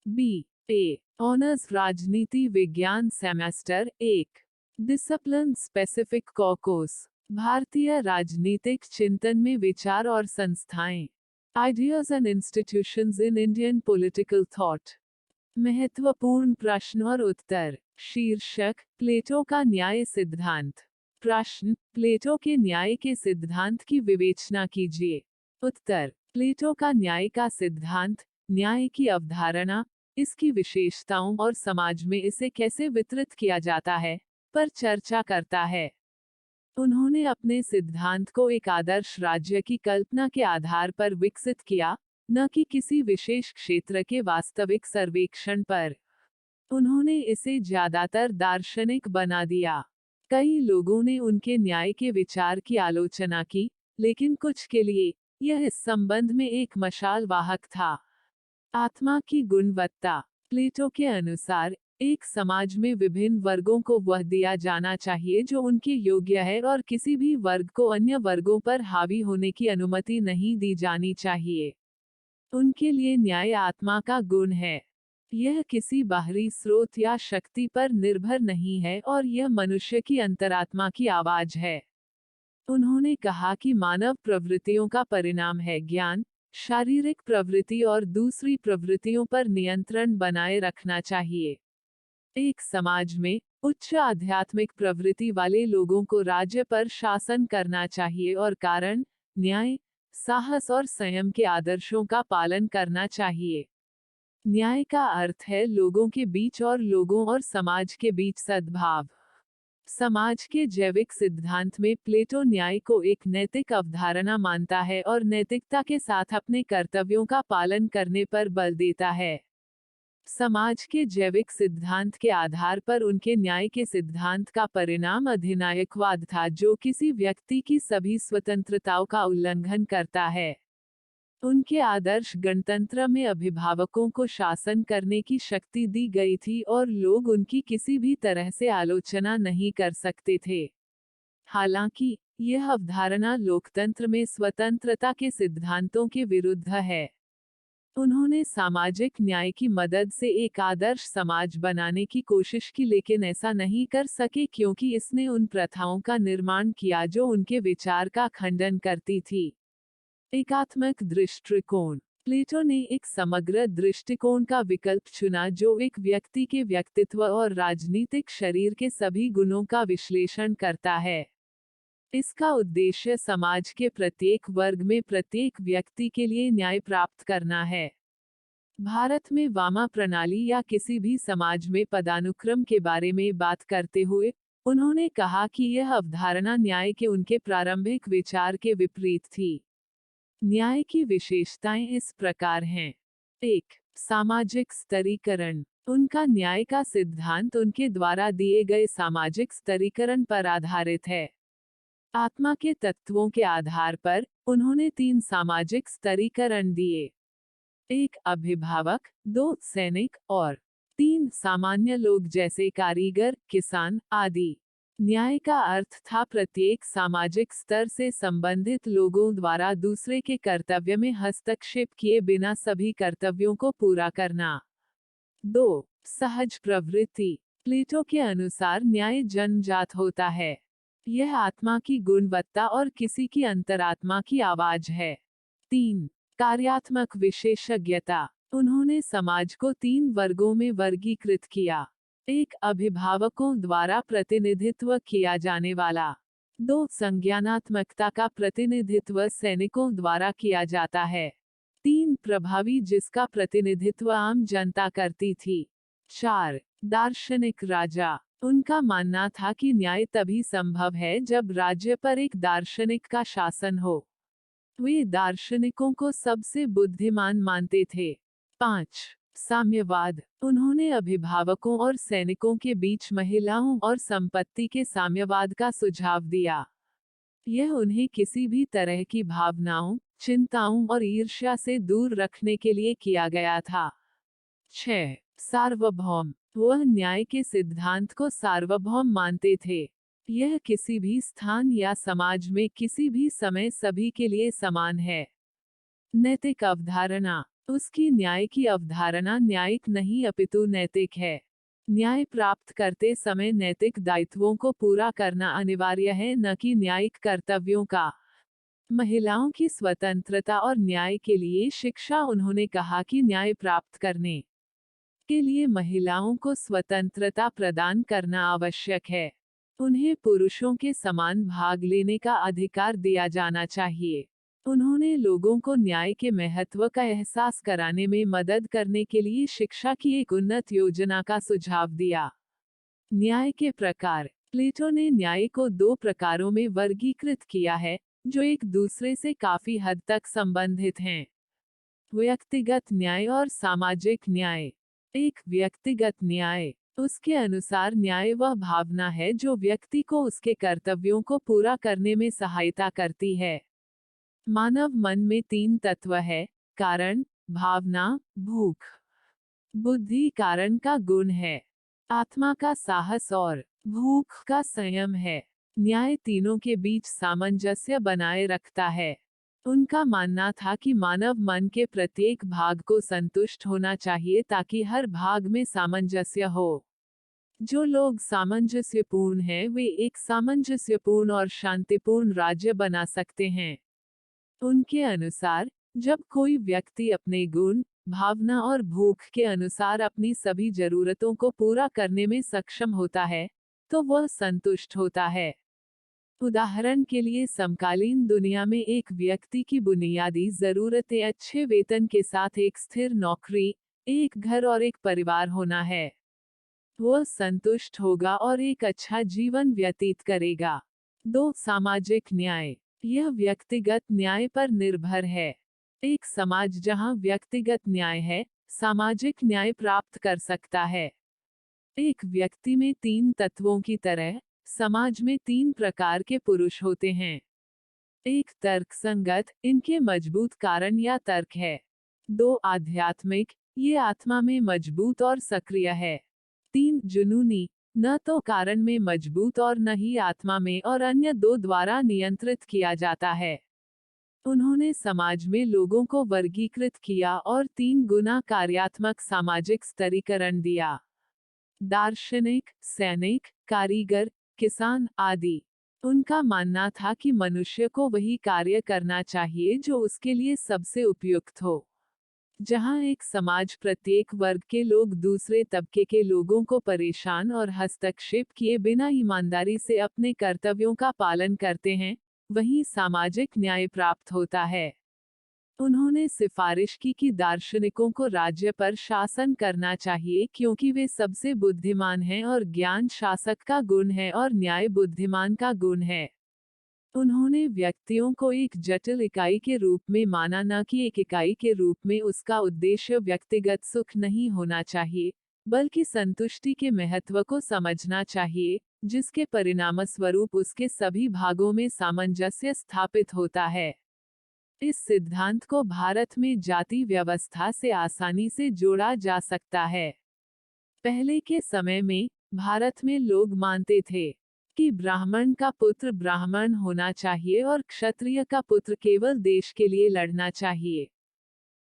B A honours राजनीति विज्ञान semester 1 discipline specific course भारतीय राजनीतिक चिंतन में विचार और संस्थाएं ideas and institutions in Indian political thought महत्वपूर्ण प्रश्न और उत्तर शीर्षक प्लेटो का न्याय सिद्धांत प्रश्न प्लेटो के न्याय के सिद्धांत की विवेचना कीजिए उत्तर प्लेटो का न्याय का सिद्धांत न्याय की अवधारणा इसकी विशेषताओं और समाज में इसे कैसे वितरित किया जाता है पर चर्चा करता है। उन्होंने अपने सिद्धांत को एक आदर्श राज्य की कल्पना के आधार पर विकसित किया, न कि किसी विशेष क्षेत्र के वास्तविक सर्वेक्षण पर। उन्होंने इसे ज्यादातर दार्शनिक बना दिया। कई लोगों ने उनके न्याय के विचार की आलोचना की, लेकिन कुछ के लिए यह इस संबंध में एक मशाल वाहक था। आत्मा की गुणवत्ता प्लेटो के अनुसार एक समाज में विभिन्न वर्गों को वह दिया जाना चाहिए जो उनके योग्य है और किसी भी वर्ग को अन्य वर्गों पर हावी होने की अनुमति नहीं दी जानी चाहिए। उनके लिए न्याय आत्मा का गुण है। यह किसी बाहरी स्रोत या शक्ति पर निर्भर नहीं है और यह मनुष्य की अंतरात्मा की आवाज है। उन्होंने कहा कि मानव प्रवृत्तियों का परिणाम है ज्ञान, शारीरिक प्रवृत्ति और दूसरी प्रवृत्तियों पर नियंत्रण बनाए रखना चाहिए। एक समाज में उच्च आध्यात्मिक प्रवृत्ति वाले लोगों को राज्य पर शासन करना चाहिए और कारण, न्याय, साहस और संयम के आदर्शों का पालन करना चाहिए। न्याय का अर्थ है लोगों के बीच और लोगों और समाज के बीच सद्भाव। समाज के जैविक सिद्धांत में प्लेटो न्याय को एक नैतिक अवधारणा मानता है और नैतिकता के साथ अपने कर्तव्यों का पालन करने पर बल देता है। समाज के जैविक सिद्धांत के आधार पर उनके न्याय के सिद्धांत का परिणाम अधिनायकवाद था, जो किसी व्यक्ति की सभी स्वतंत्रताओं का उल्लंघन करता है। उनके आदर्श गणतंत्र में अभिभावकों को शासन करने की शक्ति दी गई थी और लोग उनकी किसी भी तरह से आलोचना नहीं कर सकते थे। हालांकि यह अवधारणा लोकतंत्र में स्वतंत्रता के सिद्धांतों के विरुद्ध है। उन्होंने सामाजिक न्याय की मदद से एक आदर्श समाज बनाने की कोशिश की, लेकिन ऐसा नहीं कर सके क्योंकि इसने उन प्रथाओं का निर्माण किया जो उनके विचार का खंडन करती थी। एकात्मक दृष्टिकोण प्लेटो ने एक समग्र दृष्टिकोण का विकल्प चुना जो एक व्यक्ति के व्यक्तित्व और राजनीतिक शरीर के सभी गुणों का विश्लेषण करता है। इसका उद्देश्य समाज के प्रत्येक वर्ग में प्रत्येक व्यक्ति के लिए न्याय प्राप्त करना है। भारत में वामा प्रणाली या किसी भी समाज में पदानुक्रम के बारे में बात करते हुए उन्होंने कहा कि यह अवधारणा न्याय के उनके प्रारंभिक विचार के विपरीत थी। न्याय की विशेषताएं इस प्रकार हैं। 1. सामाजिक स्तरीकरण उनका न्याय का सिद्धांत उनके द्वारा दिए गए सामाजिक स्तरीकरण पर आधारित है। आत्मा के तत्वों के आधार पर उन्होंने 3 सामाजिक स्तरीकरण दिए। 1. अभिभावक, 2. सैनिक और 3. सामान्य लोग जैसे कारीगर, किसान आदि। न्याय का अर्थ था प्रत्येक सामाजिक स्तर से संबंधित लोगों द्वारा दूसरे के कर्तव्य में हस्तक्षेप किए बिना सभी कर्तव्यों को पूरा करना। 2. सहज प्रवृत्ति प्लेटो के अनुसार न्याय जन्मजात होता है। यह आत्मा की गुणवत्ता और किसी की अंतरात्मा की आवाज है। 3. कार्यात्मक विशेषज्ञता उन्होंने समाज को 3 वर्गों में वर्गीकृत किया। 1. अभिभावकों द्वारा प्रतिनिधित्व किया जाने वाला। 2. संज्ञानात्मकता का प्रतिनिधित्व सैनिकों द्वारा किया जाता है। 3. प्रभावी जिसका प्रतिनिधित्व आम जनता करती थी। 4. दार्शनिक राजा उनका मानना था कि न्याय तभी संभव है जब राज्य पर एक दार्शनिक का शासन हो। वे दार्शनिकों को सबसे बुद्धिमान मानते थे। 5. साम्यवाद उन्होंने अभिभावकों और सैनिकों के बीच महिलाओं और संपत्ति के साम्यवाद का सुझाव दिया। यह उन्हें किसी भी तरह की भावनाओं, चिंताओं और ईर्ष्या से दूर रखने के लिए किया गया था। 6. सार्वभौम वह न्याय के सिद्धांत को सार्वभौम मानते थे। यह किसी भी स्थान या समाज में किसी भी समय सभी के लिए समान है। नैतिक अवधारणा उसकी न्याय की अवधारणा न्यायिक नहीं अपितु नैतिक है। न्याय प्राप्त करते समय नैतिक दायित्वों को पूरा करना अनिवार्य है, न कि न्यायिक कर्तव्यों का। महिलाओं की स्वतंत्रता और न्याय के लिए शिक्षा। उन्होंने कहा कि न्याय प्राप्त करने के लिए महिलाओं को स्वतंत्रता प्रदान करना आवश्यक है। उन्हें पुरुषों के समान भाग लेने का अधिकार दिया जाना चाहिए। उन्होंने लोगों को न्याय के महत्व का एहसास कराने में मदद करने के लिए शिक्षा की एक उन्नत योजना का सुझाव दिया। न्याय के प्रकार। प्लेटो ने न्याय को 2 प्रकारों में वर्गीकृत किया है, जो एक दूसरे से काफी हद तक संबंधित हैं। व्यक्तिगत न्याय और सामाजिक न्याय। एक व्यक्तिगत न्याय। उसके अनुसार न्याय वह भावना है जो व्यक्ति को उसके कर्तव्यों को पूरा करने में सहायता करती है। मानव मन में 3 तत्व है: कारण, भावना, भूख। बुद्धि कारण का गुण है, आत्मा का साहस और भूख का संयम है। न्याय तीनों के बीच सामंजस्य बनाए रखता है। उनका मानना था कि मानव मन के प्रत्येक भाग को संतुष्ट होना चाहिए ताकि हर भाग में सामंजस्य हो। जो लोग सामंजस्यपूर्ण हैं वे एक सामंजस्यपूर्ण और शांतिपूर्ण राज्य बना सकते हैं। उनके अनुसार, जब कोई व्यक्ति अपने गुण, भावना और भूख के अनुसार अपनी सभी जरूरतों को पूरा करने में सक्षम होता है, तो वह संतुष्ट होता है। उदाहरण के लिए, समकालीन दुनिया में एक व्यक्ति की बुनियादी जरूरतें अच्छे वेतन के साथ एक स्थिर नौकरी, एक घर और एक परिवार होना है। वह संतुष्ट होगा और एक अच्छा जीवन व्यतीत करेगा। 2. सामाजिक न्याय। यह व्यक्तिगत न्याय पर निर्भर है। एक समाज जहां व्यक्तिगत न्याय है, सामाजिक न्याय प्राप्त कर सकता है। एक व्यक्ति में 3 तत्वों की तरह, समाज में 3 प्रकार के पुरुष होते हैं। एक तर्कसंगत, इनके मजबूत कारण या तर्क है। 2 आध्यात्मिक, ये आत्मा में मजबूत और सक्रिय है। 3 जुनूनी, न तो कारण में मजबूत और न ही आत्मा में, और अन्य 2 द्वारा नियंत्रित किया जाता है। उन्होंने समाज में लोगों को वर्गीकृत किया और 3 गुना कार्यात्मक सामाजिक स्तरीकरण दिया: दार्शनिक, सैनिक, कारीगर, किसान आदि। उनका मानना था कि मनुष्य को वही कार्य करना चाहिए जो उसके लिए सबसे उपयुक्त हो। जहां एक समाज प्रत्येक वर्ग के लोग दूसरे तबके के लोगों को परेशान और हस्तक्षेप किए बिना ईमानदारी से अपने कर्तव्यों का पालन करते हैं, वहीं सामाजिक न्याय प्राप्त होता है। उन्होंने सिफारिश की कि दार्शनिकों को राज्य पर शासन करना चाहिए क्योंकि वे सबसे बुद्धिमान हैं और ज्ञान शासक का गुण है और न्याय बुद्धिमान का गुण है। उन्होंने व्यक्तियों को एक जटिल इकाई के रूप में माना, न कि एक इकाई के रूप में। उसका उद्देश्य व्यक्तिगत सुख नहीं होना चाहिए, बल्कि संतुष्टि के महत्व को समझना चाहिए, जिसके परिणामस्वरूप उसके सभी भागों में सामंजस्य स्थापित होता है। इस सिद्धांत को भारत में जाति व्यवस्था से आसानी से जोड़ा जा सकता है। पहले के समय में भारत में लोग मानते थे कि ब्राह्मण का पुत्र ब्राह्मण होना चाहिए और क्षत्रिय का पुत्र केवल देश के लिए लड़ना चाहिए।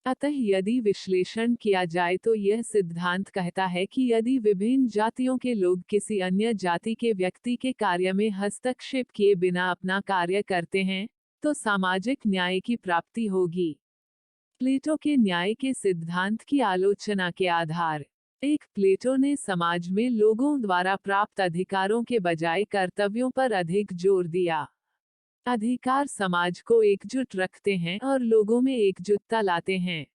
अतः यदि विश्लेषण किया जाए तो यह सिद्धांत कहता है कि यदि विभिन्न जातियों के लोग किसी अन्य जाति के व्यक्ति के कार्य में हस्तक्षेप किए बिना अपना कार्य करते हैं, तो सामाजिक न्याय की प्राप्ति होगी। प्लेटो के न्याय के सिद्धांत की आलोचना के आधार। एक, प्लेटो ने समाज में लोगों द्वारा प्राप्त अधिकारों के बजाय कर्तव्यों पर अधिक जोर दिया। अधिकार समाज को एकजुट रखते हैं और लोगों में एकजुटता लाते हैं।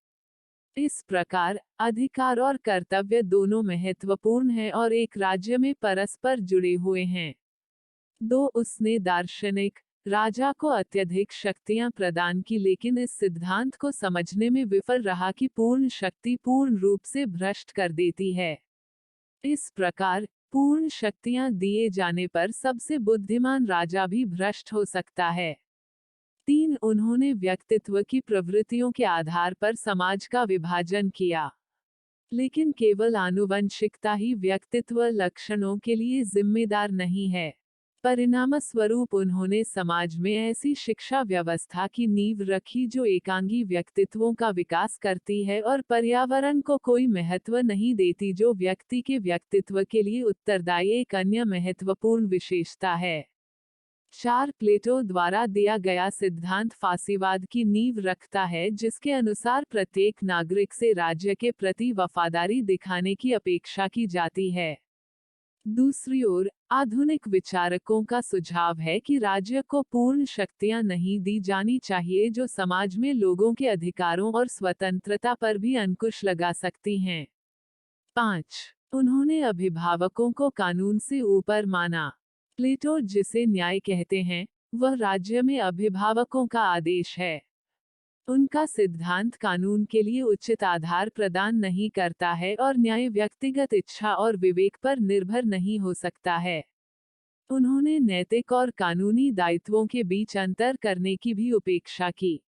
इस प्रकार, अधिकार और कर्तव्य दोनों महत्वपूर्ण हैं और एक राज्य में परस्पर जुड़े हुए हैं। 2. उसने दार्शनिक, राजा को अत्यधिक शक्तियां प्रदान की, लेकिन इस सिद्धांत को समझने में विफल रहा कि पूर्ण शक्ति पूर्ण रूप से भ्रष्ट कर देती है। इस प्रकार, पूर्ण शक्तियां दिए जाने पर सबसे बुद्धिमान राजा भी भ्रष्ट हो सकता है। 3. उन्होंने व्यक्तित्व की प्रवृत्तियों के आधार पर समाज का विभाजन किया। लेकिन केवल आनुवंशिकता ही व्यक्तित्व लक्षणों के लिए जिम्मेदार नहीं है। परिणामस्वरूप उन्होंने समाज में ऐसी शिक्षा व्यवस्था की नींव रखी जो एकांगी व्यक्तित्वों का विकास करती है और पर्यावरण को कोई महत्व नहीं देती, जो व्यक्ति के व्यक्तित्व के लिए उत्तरदायी एक अन्य महत्वपूर्ण विशेषता है। 4 प्लेटो द्वारा दिया गया सिद्धांत फासीवाद की नींव रखता है, जिसके अनुसार प्रत्येक नागरिक से राज्य के प्रति वफादारी दिखाने की अपेक्षा की जाती है। दूसरी ओर, आधुनिक विचारकों का सुझाव है कि राज्य को पूर्ण शक्तियां नहीं दी जानी चाहिए जो समाज में लोगों के अधिकारों और स्वतंत्रता पर भी अंकुश लगा सकती हैं। 5. उन्होंने अभिभावकों को कानून से ऊपर माना। प्लेटो जिसे न्याय कहते हैं, वह राज्य में अभिभावकों का आदेश है। उनका सिद्धांत कानून के लिए उचित आधार प्रदान नहीं करता है और न्याय व्यक्तिगत इच्छा और विवेक पर निर्भर नहीं हो सकता है। उन्होंने नैतिक और कानूनी दायित्वों के बीच अंतर करने की भी उपेक्षा की।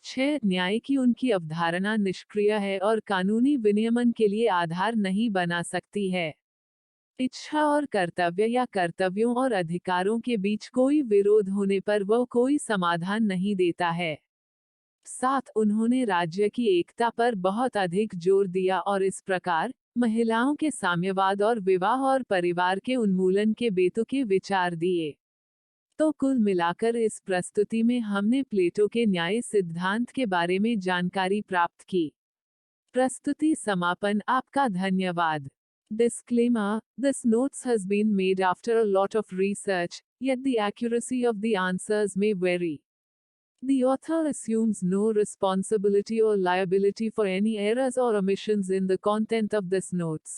6. न्याय की उनकी अवधारणा निष्क्रिय है और कानूनी विनियमन के लिए आधार नहीं बना सकती है। इच्छा और कर्तव्य या कर्तव्यों और अधिकारों के बीच कोई विरोध होने पर वह कोई समाधान नहीं देता है। 7. उन्होंने राज्य की एकता पर बहुत अधिक जोर दिया और इस प्रकार महिलाओं के साम्यवाद और विवाह और परिवार के उन्मूलन के बेतुके विचार दिए। तो कुल मिलाकर इस प्रस्तुति में हमने प्लेटो के न्याय सिद्धांत के बारे में जानकारी प्राप्त की। प्रस्तुति समापन। आपका धन्यवाद। Disclaimer: This notes has been made after a lot of research, yet the accuracy of the answers may vary. The author assumes no responsibility or liability for any errors or omissions in the content of this notes.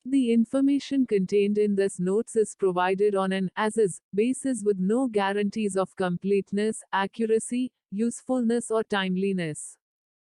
The information contained in this notes is provided on an as-is basis with no guarantees of completeness, accuracy, usefulness or timeliness.